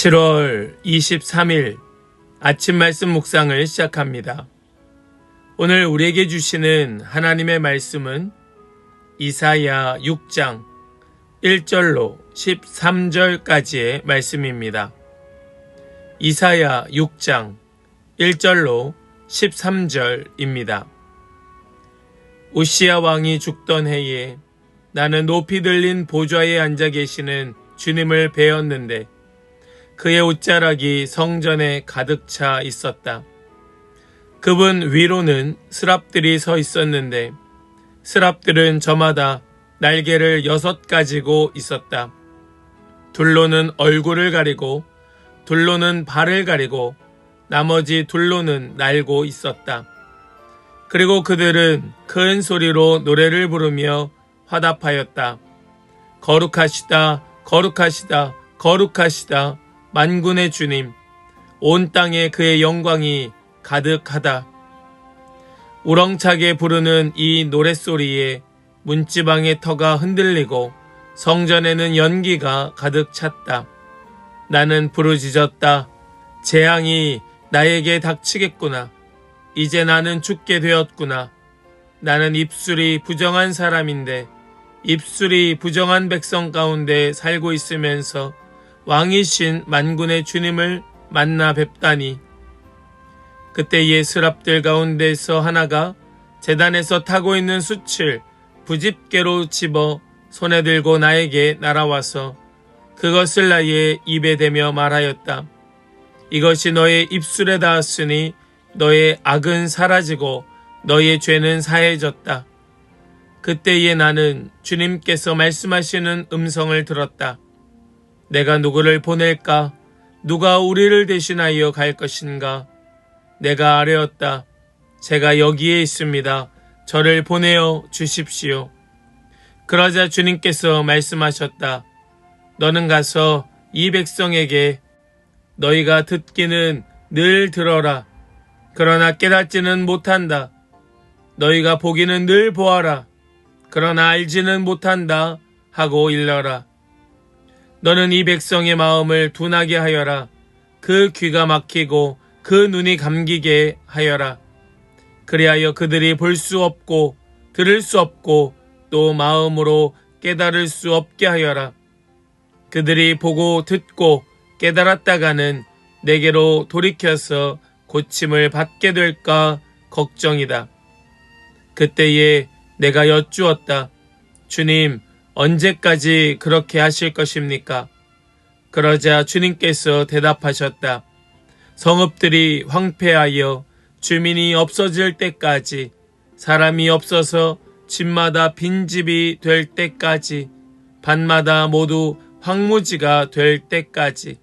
7월 23일 아침 말씀 묵상을 시작합니다. 오늘 우리에게 주시는 하나님의 말씀은 이사야 6장 1절로 13절까지의 말씀입니다. 이사야 6장 1절로 13절입니다. 우시야 왕이 죽던 해에 나는 높이 들린 보좌에 앉아 계시는 주님을 배웠는데 그의 옷자락이 성전에 가득 차 있었다. 그분 위로는 스랍들이 서 있었는데 스랍들은 저마다 날개를 6 가지고 있었다. 둘로는 얼굴을 가리고 둘로는 발을 가리고 나머지 둘로는 날고 있었다. 그리고 그들은 큰 소리로 노래를 부르며 화답하였다. 거룩하시다, 거룩하시다, 거룩하시다. 만군의 주님, 온 땅에 그의 영광이 가득하다. 우렁차게 부르는 이 노랫소리에 문지방의 터가 흔들리고 성전에는 연기가 가득 찼다. 나는 부르짖었다. 재앙이 나에게 닥치겠구나. 이제 나는 죽게 되었구나. 나는 입술이 부정한 사람인데 입술이 부정한 백성 가운데 살고 있으면서 왕이신 만군의 주님을 만나 뵙다니. 그때의 스랍들 가운데서 하나가 제단에서 타고 있는 숯을 부집게로 집어 손에 들고 나에게 날아와서 그것을 나의 입에 대며 말하였다. 이것이 너의 입술에 닿았으니 너의 악은 사라지고 너의 죄는 사해졌다. 그때에 나는 주님께서 말씀하시는 음성을 들었다. 내가 누구를 보낼까? 누가 우리를 대신하여 갈 것인가? 내가 아뢰었다. 제가 여기에 있습니다. 저를 보내어 주십시오. 그러자 주님께서 말씀하셨다. 너는 가서 이 백성에게 너희가 듣기는 늘 들어라. 그러나 깨닫지는 못한다. 너희가 보기는 늘 보아라. 그러나 알지는 못한다 하고 일러라. 너는 이 백성의 마음을 둔하게 하여라. 그 귀가 막히고 그 눈이 감기게 하여라. 그리하여 그들이 볼 수 없고 들을 수 없고 또 마음으로 깨달을 수 없게 하여라. 그들이 보고 듣고 깨달았다가는 내게로 돌이켜서 고침을 받게 될까 걱정이다. 그때에 내가 여쭈었다. 주님, 언제까지 그렇게 하실 것입니까? 그러자 주님께서 대답하셨다. 성읍들이 황폐하여 주민이 없어질 때까지, 사람이 없어서 집마다 빈집이 될 때까지, 밭마다 모두 황무지가 될 때까지,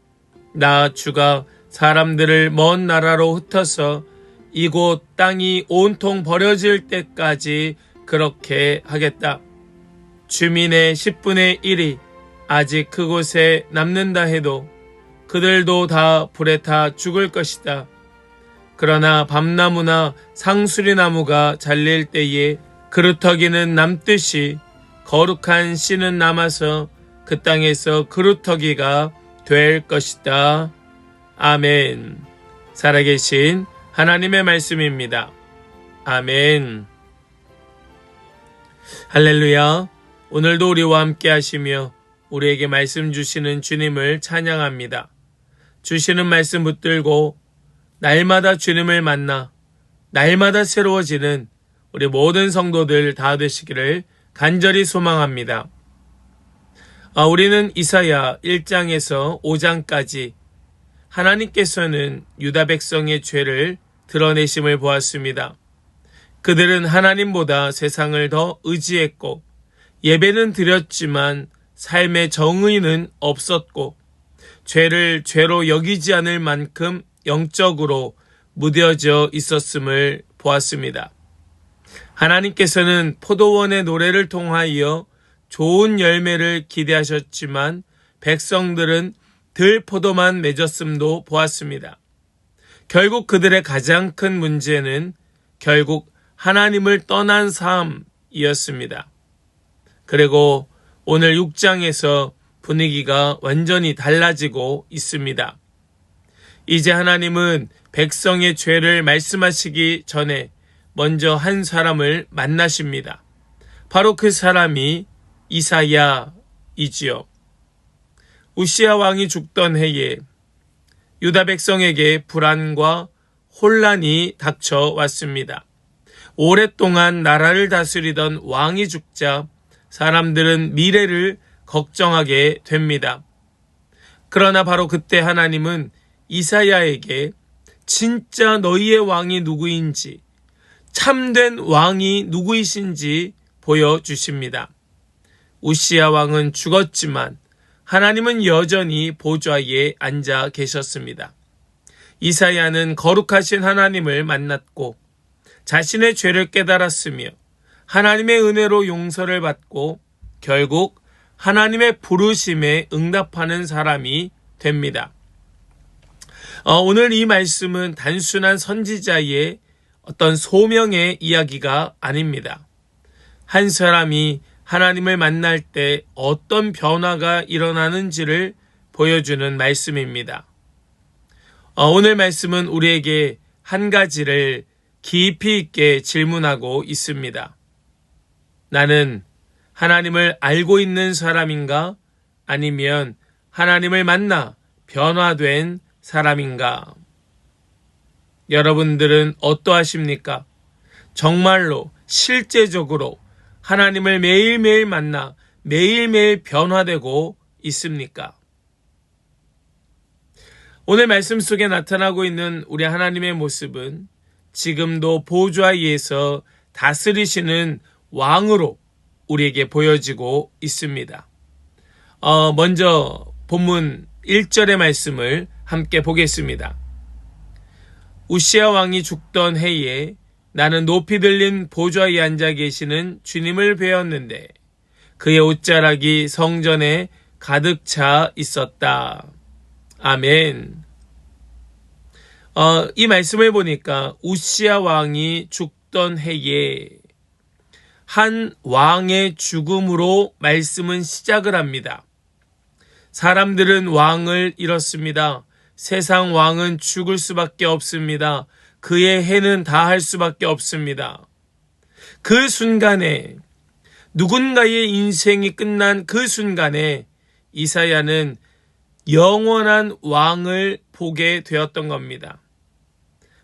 나 주가 사람들을 먼 나라로 흩어서 이곳 땅이 온통 버려질 때까지 그렇게 하겠다. 주민의 10분의 1이 아직 그곳에 남는다 해도 그들도 다 불에 타 죽을 것이다. 그러나 밤나무나 상수리나무가 잘릴 때에 그루터기는 남듯이 거룩한 씨는 남아서 그 땅에서 그루터기가 될 것이다. 아멘. 살아계신 하나님의 말씀입니다. 아멘. 할렐루야. 오늘도 우리와 함께 하시며 우리에게 말씀 주시는 주님을 찬양합니다. 주시는 말씀 붙들고 날마다 주님을 만나 날마다 새로워지는 우리 모든 성도들 다 되시기를 간절히 소망합니다. 우리는 이사야 1장에서 5장까지 하나님께서는 유다 백성의 죄를 드러내심을 보았습니다. 그들은 하나님보다 세상을 더 의지했고 예배는 드렸지만 삶의 정의는 없었고 죄를 죄로 여기지 않을 만큼 영적으로 무뎌져 있었음을 보았습니다. 하나님께서는 포도원의 노래를 통하여 좋은 열매를 기대하셨지만 백성들은 들포도만 맺었음도 보았습니다. 결국 그들의 가장 큰 문제는 결국 하나님을 떠난 삶이었습니다. 그리고 오늘 6장에서 분위기가 완전히 달라지고 있습니다. 이제 하나님은 백성의 죄를 말씀하시기 전에 먼저 한 사람을 만나십니다. 바로 그 사람이 이사야이지요. 우시야 왕이 죽던 해에 유다 백성에게 불안과 혼란이 닥쳐왔습니다. 오랫동안 나라를 다스리던 왕이 죽자 사람들은 미래를 걱정하게 됩니다. 그러나 바로 그때 하나님은 이사야에게 진짜 너희의 왕이 누구인지, 참된 왕이 누구이신지 보여주십니다. 우시야 왕은 죽었지만 하나님은 여전히 보좌에 앉아 계셨습니다. 이사야는 거룩하신 하나님을 만났고 자신의 죄를 깨달았으며 하나님의 은혜로 용서를 받고 결국 하나님의 부르심에 응답하는 사람이 됩니다. 오늘 이 말씀은 단순한 선지자의 어떤 소명의 이야기가 아닙니다. 한 사람이 하나님을 만날 때 어떤 변화가 일어나는지를 보여주는 말씀입니다. 오늘 말씀은 우리에게 한 가지를 깊이 있게 질문하고 있습니다. 나는 하나님을 알고 있는 사람인가? 아니면 하나님을 만나 변화된 사람인가? 여러분들은 어떠하십니까? 정말로 실제적으로 하나님을 매일매일 만나 매일매일 변화되고 있습니까? 오늘 말씀 속에 나타나고 있는 우리 하나님의 모습은 지금도 보좌에서 다스리시는 왕으로 우리에게 보여지고 있습니다. 먼저 본문 1절의 말씀을 함께 보겠습니다. 우시야 왕이 죽던 해에 나는 높이 들린 보좌에 앉아 계시는 주님을 배웠는데 그의 옷자락이 성전에 가득 차 있었다. 아멘. 이 말씀을 보니까 우시야 왕이 죽던 해에 한 왕의 죽음으로 말씀은 시작을 합니다. 사람들은 왕을 잃었습니다. 세상 왕은 죽을 수밖에 없습니다. 그의 해는 다할 수밖에 없습니다. 그 순간에 누군가의 인생이 끝난 그 순간에 이사야는 영원한 왕을 보게 되었던 겁니다.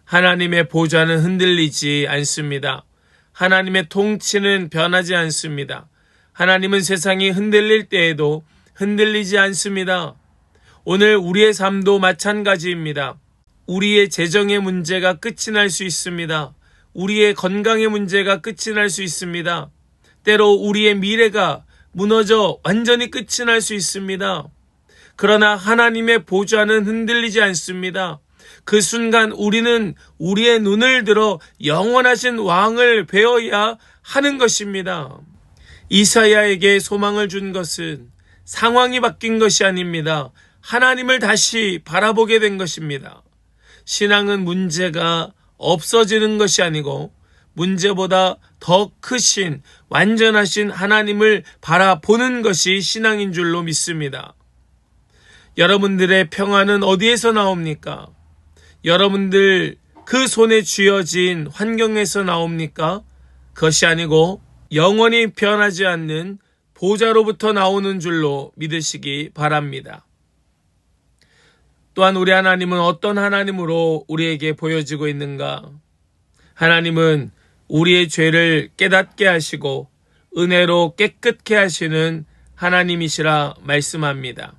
하나님의 보좌는 흔들리지 않습니다. 하나님의 통치는 변하지 않습니다. 하나님은 세상이 흔들릴 때에도 흔들리지 않습니다. 오늘 우리의 삶도 마찬가지입니다. 우리의 재정의 문제가 끝이 날 수 있습니다. 우리의 건강의 문제가 끝이 날 수 있습니다. 때로 우리의 미래가 무너져 완전히 끝이 날 수 있습니다. 그러나 하나님의 보좌는 흔들리지 않습니다. 그 순간 우리는 우리의 눈을 들어 영원하신 왕을 배워야 하는 것입니다. 이사야에게 소망을 준 것은 상황이 바뀐 것이 아닙니다. 하나님을 다시 바라보게 된 것입니다. 신앙은 문제가 없어지는 것이 아니고 문제보다 더 크신 완전하신 하나님을 바라보는 것이 신앙인 줄로 믿습니다. 여러분들의 평안은 어디에서 나옵니까? 여러분들 그 손에 쥐어진 환경에서 나옵니까? 그것이 아니고 영원히 변하지 않는 보좌로부터 나오는 줄로 믿으시기 바랍니다. 또한 우리 하나님은 어떤 하나님으로 우리에게 보여지고 있는가? 하나님은 우리의 죄를 깨닫게 하시고 은혜로 깨끗게 하시는 하나님이시라 말씀합니다.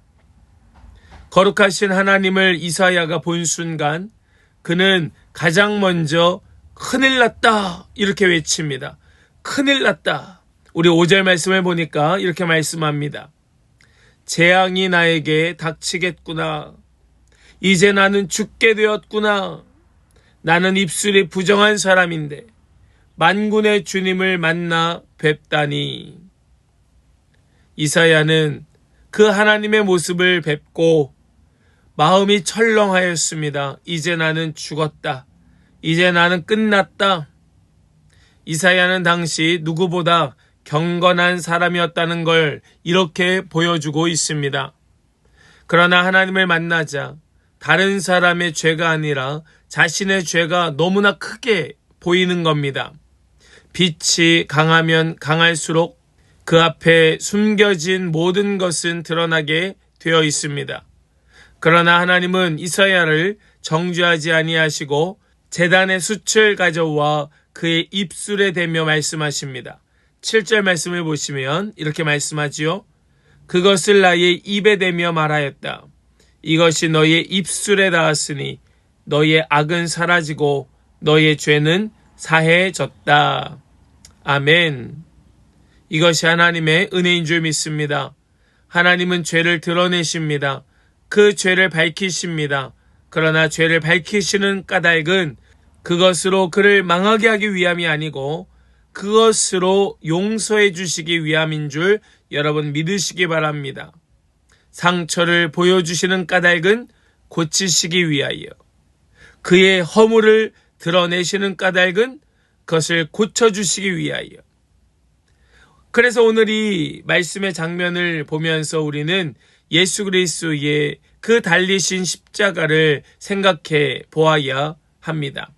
거룩하신 하나님을 이사야가 본 순간 그는 가장 먼저 큰일 났다 이렇게 외칩니다. 큰일 났다. 우리 5절 말씀을 보니까 이렇게 말씀합니다. 재앙이 나에게 닥치겠구나. 이제 나는 죽게 되었구나. 나는 입술이 부정한 사람인데 만군의 주님을 만나 뵙다니. 이사야는 그 하나님의 모습을 뵙고 마음이 철렁하였습니다. 이제 나는 죽었다. 이제 나는 끝났다. 이사야는 당시 누구보다 경건한 사람이었다는 걸 이렇게 보여주고 있습니다. 그러나 하나님을 만나자 다른 사람의 죄가 아니라 자신의 죄가 너무나 크게 보이는 겁니다. 빛이 강하면 강할수록 그 앞에 숨겨진 모든 것은 드러나게 되어 있습니다. 그러나 하나님은 이사야를 정죄하지 아니하시고 제단의 숯을 가져와 그의 입술에 대며 말씀하십니다. 7절 말씀을 보시면 이렇게 말씀하지요. 그것을 나의 입에 대며 말하였다. 이것이 너의 입술에 닿았으니 너의 악은 사라지고 너의 죄는 사해졌다. 아멘. 이것이 하나님의 은혜인 줄 믿습니다. 하나님은 죄를 드러내십니다. 그 죄를 밝히십니다. 그러나 죄를 밝히시는 까닭은 그것으로 그를 망하게 하기 위함이 아니고 그것으로 용서해 주시기 위함인 줄 여러분 믿으시기 바랍니다. 상처를 보여주시는 까닭은 고치시기 위하여, 그의 허물을 드러내시는 까닭은 그것을 고쳐주시기 위하여. 그래서 오늘 이 말씀의 장면을 보면서 우리는 예수 그리스도의 그 달리신 십자가를 생각해 보아야 합니다.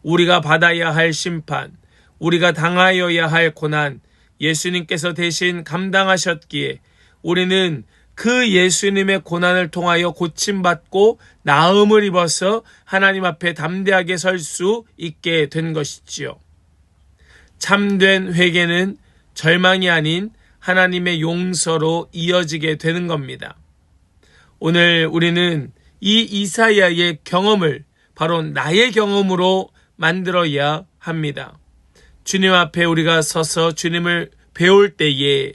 우리가 받아야 할 심판, 우리가 당하여야 할 고난, 예수님께서 대신 감당하셨기에 우리는 그 예수님의 고난을 통하여 고침받고 나음을 입어서 하나님 앞에 담대하게 설 수 있게 된 것이지요. 참된 회개는 절망이 아닌 하나님의 용서로 이어지게 되는 겁니다. 오늘 우리는 이 이사야의 경험을 바로 나의 경험으로 만들어야 합니다. 주님 앞에 우리가 서서 주님을 배울 때에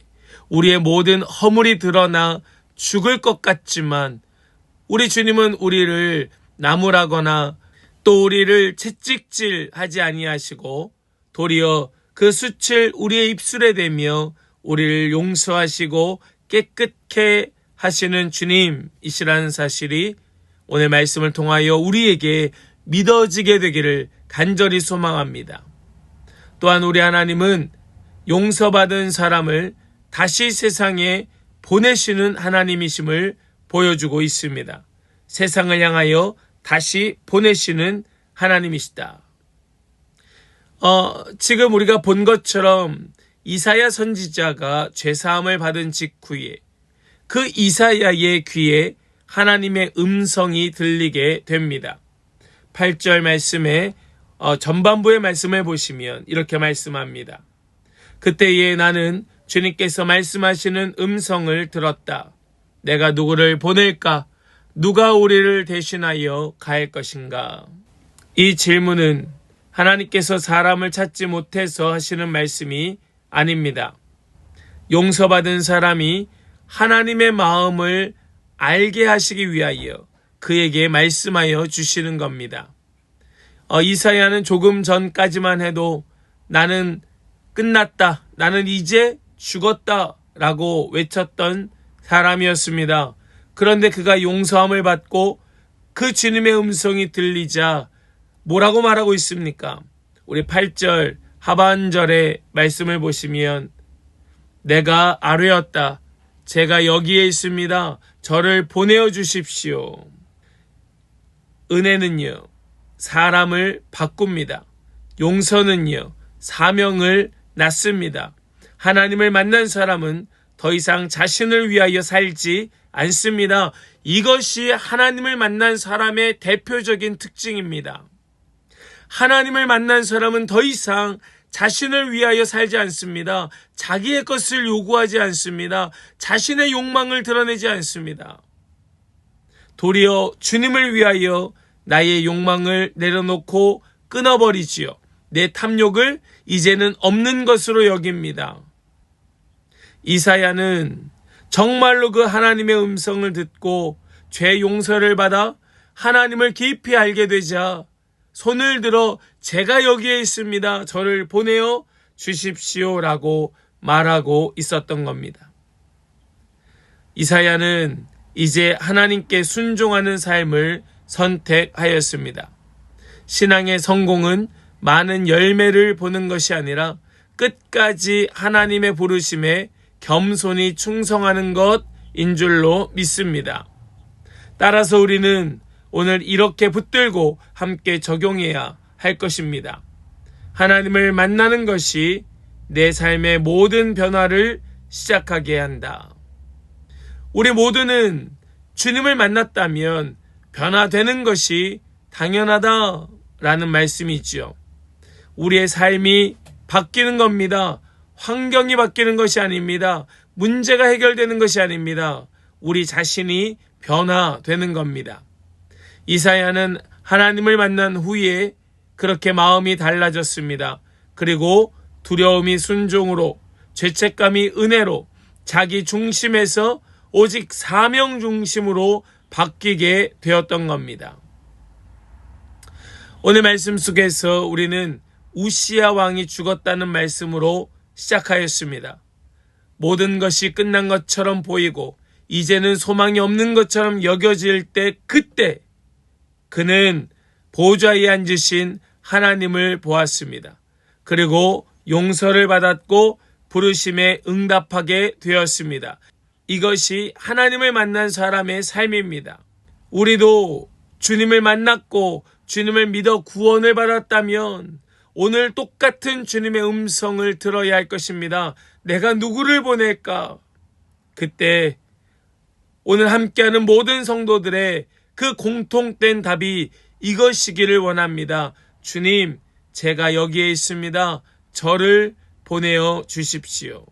우리의 모든 허물이 드러나 죽을 것 같지만 우리 주님은 우리를 나무라거나 또 우리를 채찍질하지 아니하시고 도리어 그 숯을 우리의 입술에 대며 우리를 용서하시고 깨끗게 하시는 주님이시라는 사실이 오늘 말씀을 통하여 우리에게 믿어지게 되기를 간절히 소망합니다. 또한 우리 하나님은 용서받은 사람을 다시 세상에 보내시는 하나님이심을 보여주고 있습니다. 세상을 향하여 다시 보내시는 하나님이시다. 지금 우리가 본 것처럼 이사야 선지자가 죄사함을 받은 직후에 그 이사야의 귀에 하나님의 음성이 들리게 됩니다. 8절 말씀에 전반부의 말씀을 보시면 이렇게 말씀합니다. 그때에 나는 주님께서 말씀하시는 음성을 들었다. 내가 누구를 보낼까? 누가 우리를 대신하여 갈 것인가? 이 질문은 하나님께서 사람을 찾지 못해서 하시는 말씀이 아닙니다. 용서받은 사람이 하나님의 마음을 알게 하시기 위하여 그에게 말씀하여 주시는 겁니다. 이사야는 조금 전까지만 해도 나는 끝났다, 나는 이제 죽었다 라고 외쳤던 사람이었습니다. 그런데 그가 용서함을 받고 그 주님의 음성이 들리자 뭐라고 말하고 있습니까? 우리 8절 하반절의 말씀을 보시면 내가 아뢰었다. 제가 여기에 있습니다. 저를 보내어 주십시오. 은혜는요, 사람을 바꿉니다. 용서는요, 사명을 낳습니다. 하나님을 만난 사람은 더 이상 자신을 위하여 살지 않습니다. 이것이 하나님을 만난 사람의 대표적인 특징입니다. 하나님을 만난 사람은 더 이상 자신을 위하여 살지 않습니다. 자기의 것을 요구하지 않습니다. 자신의 욕망을 드러내지 않습니다. 도리어 주님을 위하여 나의 욕망을 내려놓고 끊어버리지요. 내 탐욕을 이제는 없는 것으로 여깁니다. 이사야는 정말로 그 하나님의 음성을 듣고 죄 용서를 받아 하나님을 깊이 알게 되자 손을 들어 제가 여기에 있습니다. 저를 보내어 주십시오라고 말하고 있었던 겁니다. 이사야는 이제 하나님께 순종하는 삶을 선택하였습니다. 신앙의 성공은 많은 열매를 보는 것이 아니라 끝까지 하나님의 부르심에 겸손히 충성하는 것인 줄로 믿습니다. 따라서 우리는 오늘 이렇게 붙들고 함께 적용해야 할 것입니다. 하나님을 만나는 것이 내 삶의 모든 변화를 시작하게 한다. 우리 모두는 주님을 만났다면 변화되는 것이 당연하다라는 말씀이지요. 우리의 삶이 바뀌는 겁니다. 환경이 바뀌는 것이 아닙니다. 문제가 해결되는 것이 아닙니다. 우리 자신이 변화되는 겁니다. 이사야는 하나님을 만난 후에 그렇게 마음이 달라졌습니다. 그리고 두려움이 순종으로, 죄책감이 은혜로, 자기 중심에서 오직 사명 중심으로 바뀌게 되었던 겁니다. 오늘 말씀 속에서 우리는 우시야 왕이 죽었다는 말씀으로 시작하였습니다. 모든 것이 끝난 것처럼 보이고 이제는 소망이 없는 것처럼 여겨질 때, 그때 그는 보좌에 앉으신 하나님을 보았습니다. 그리고 용서를 받았고 부르심에 응답하게 되었습니다. 이것이 하나님을 만난 사람의 삶입니다. 우리도 주님을 만났고 주님을 믿어 구원을 받았다면 오늘 똑같은 주님의 음성을 들어야 할 것입니다. 내가 누구를 보낼까? 그때 오늘 함께하는 모든 성도들의 그 공통된 답이 이것이기를 원합니다. 주님, 제가 여기에 있습니다. 저를 보내어 주십시오.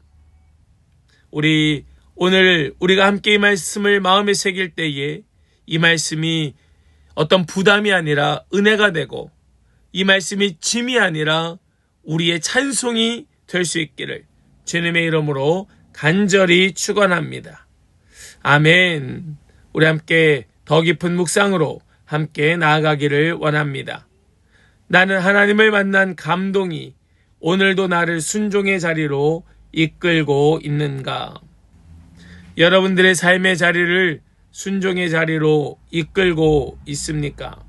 오늘 우리가 함께 이 말씀을 마음에 새길 때에 이 말씀이 어떤 부담이 아니라 은혜가 되고, 이 말씀이 짐이 아니라 우리의 찬송이 될 수 있기를 주님의 이름으로 간절히 축원합니다. 아멘. 우리 함께 더 깊은 묵상으로 함께 나아가기를 원합니다. 나는 하나님을 만난 감동이 오늘도 나를 순종의 자리로 이끌고 있는가? 여러분들의 삶의 자리를 순종의 자리로 이끌고 있습니까?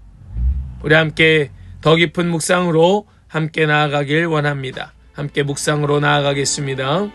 우리 함께 더 깊은 묵상으로 함께 나아가길 원합니다. 함께 묵상으로 나아가겠습니다.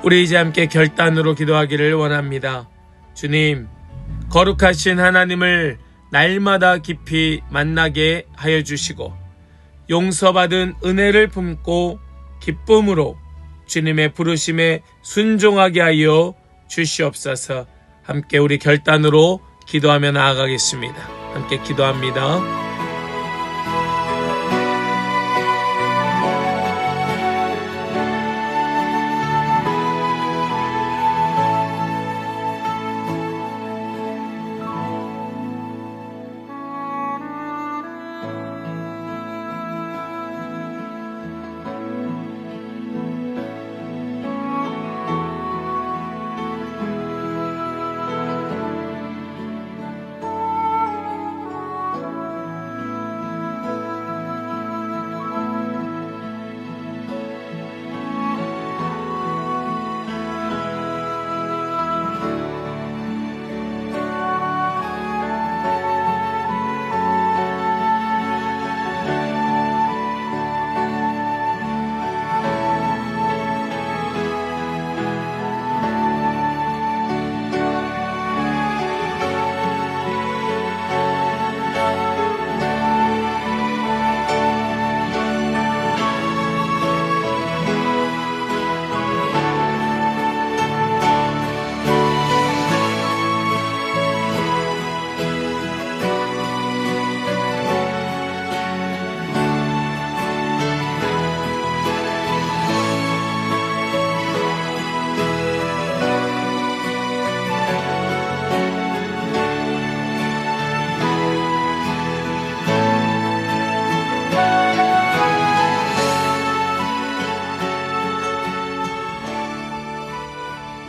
우리 이제 함께 결단으로 기도하기를 원합니다. 주님, 거룩하신 하나님을 날마다 깊이 만나게 하여 주시고 용서받은 은혜를 품고 기쁨으로 주님의 부르심에 순종하게 하여 주시옵소서. 함께 우리 결단으로 기도하며 나아가겠습니다. 함께 기도합니다.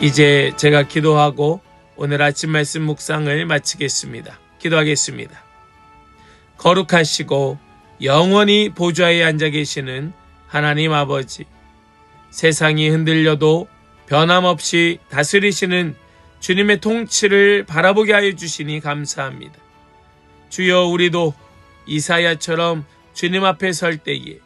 이제 제가 기도하고 오늘 아침 말씀 묵상을 마치겠습니다. 기도하겠습니다. 거룩하시고 영원히 보좌에 앉아 계시는 하나님 아버지, 세상이 흔들려도 변함없이 다스리시는 주님의 통치를 바라보게 하여 주시니 감사합니다. 주여, 우리도 이사야처럼 주님 앞에 설 때에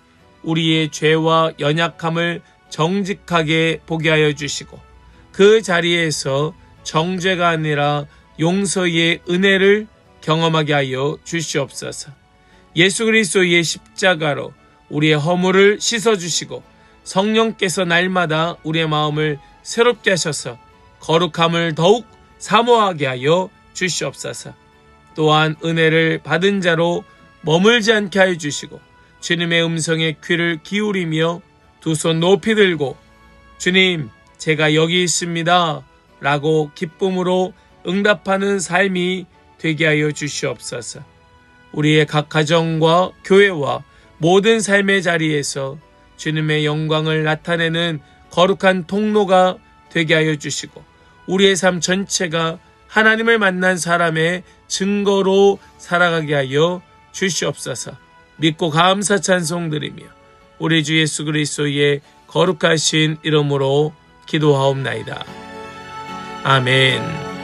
우리의 죄와 연약함을 정직하게 보게 하여 주시고 그 자리에서 정죄가 아니라 용서의 은혜를 경험하게 하여 주시옵소서. 예수 그리스도의 십자가로 우리의 허물을 씻어주시고 성령께서 날마다 우리의 마음을 새롭게 하셔서 거룩함을 더욱 사모하게 하여 주시옵소서. 또한 은혜를 받은 자로 머물지 않게 하여 주시고 주님의 음성에 귀를 기울이며 두 손 높이 들고 주님, 제가 여기 있습니다 라고 기쁨으로 응답하는 삶이 되게 하여 주시옵소서. 우리의 각 가정과 교회와 모든 삶의 자리에서 주님의 영광을 나타내는 거룩한 통로가 되게 하여 주시고 우리의 삶 전체가 하나님을 만난 사람의 증거로 살아가게 하여 주시옵소서. 믿고 감사 찬송드리며 우리 주 예수 그리스도의 거룩하신 이름으로 기도하옵나이다. 아멘.